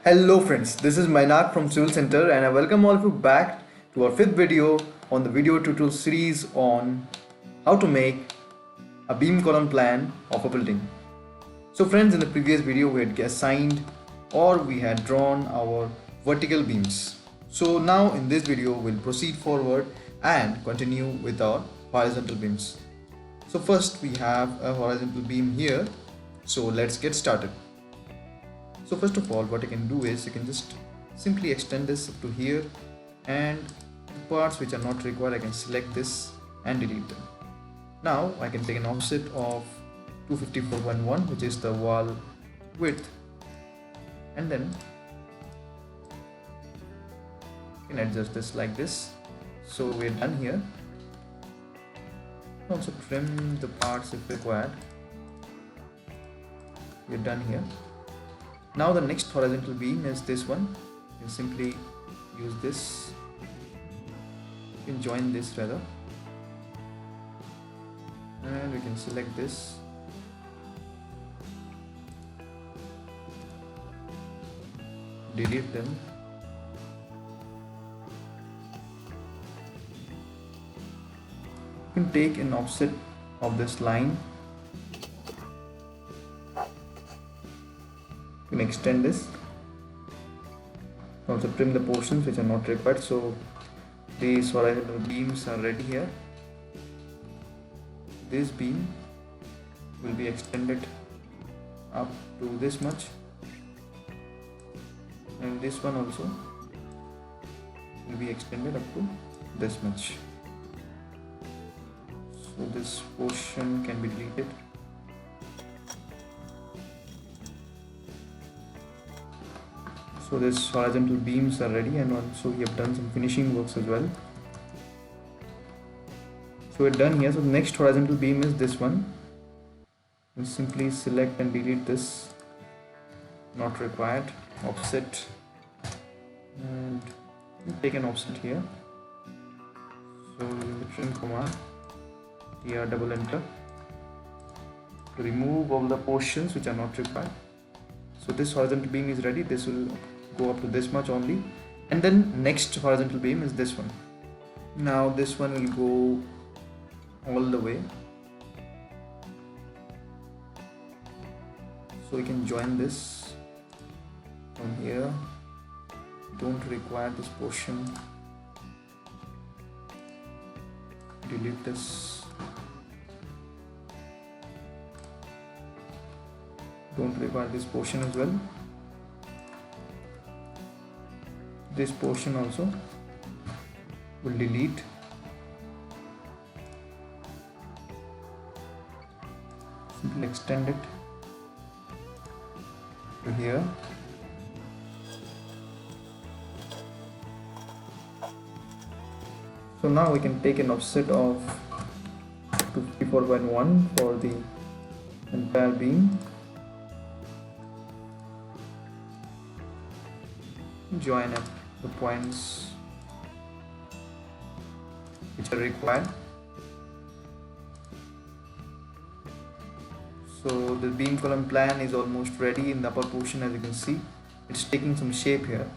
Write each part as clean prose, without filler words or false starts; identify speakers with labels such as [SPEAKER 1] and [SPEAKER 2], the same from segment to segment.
[SPEAKER 1] Hello friends, this is Mainak from Civil Center and I welcome all of you back to our fifth video on the video tutorial series on how to make a beam column plan of a building. So friends, in the previous video we had assigned or we had drawn our vertical beams. So now in this video we'll proceed forward and continue with our horizontal beams. So first we have a horizontal beam here, so let's get started. So first of all, what I can do is you can just simply extend this up to here, and the parts which are not required I can select this and delete them. Now I can take an offset of 254.1, which is the wall width, and then you can adjust this like this. So we're done here. Also trim the parts if required. We're done here. Now the next horizontal beam is this one. You can simply use this. You can join this rather, and we can select this. Delete them. You can take an offset of this line. You can extend this. Also trim the portions which are not required. So these horizontal beams are ready here. This beam will be extended up to this much, and this one also will be extended up to this much. So this portion can be deleted. So this horizontal beams are ready, and also we have done some finishing works as well. So we're done here. So the next horizontal beam is this one. We simply select and delete this, not required, offset, and take an offset here. So in the trim command, here double enter to remove all the portions which are not required. So this horizontal beam is ready. This will go up to this much only, and then next horizontal beam is this one. Now this one will go all the way, so we can join this from here. Don't require this portion. Delete this. Don't require this portion as well. This portion also will delete. Simply extend it to here. So now we can take an offset of 54.1 for the entire beam. Join up the points which are required. So the beam column plan is almost ready. In the upper portion, as you can see, it's taking some shape here.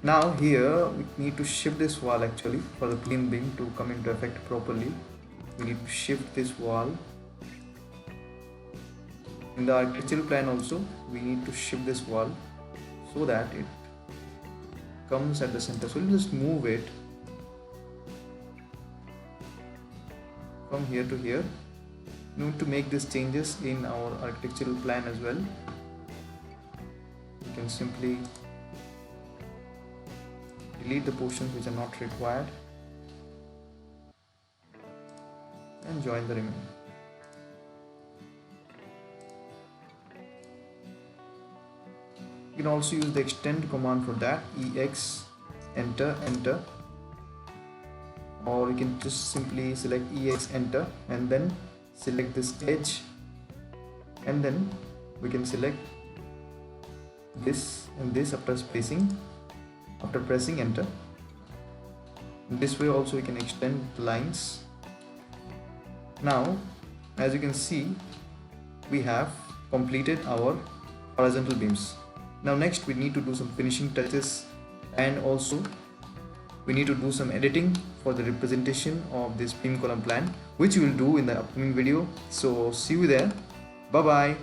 [SPEAKER 1] Now here we need to shift this wall actually for the plain beam to come into effect properly. We need to shift this wall. In the architectural plan also, we need to shift this wall so that it comes at the center. So we'll just move it from here to here. We need to make these changes in our architectural plan as well. You can simply delete the portions which are not required and join the remaining. You can also use the extend command for that. EX, enter, enter, or you can just simply select EX, enter, and then select this edge, and then we can select this and this after pressing enter. This way also we can extend the lines. Now as you can see, we have completed our horizontal beams. Now next we need to do some finishing touches, and also we need to do some editing for the representation of this beam column plan, which we will do in the upcoming video. So see you there. Bye bye.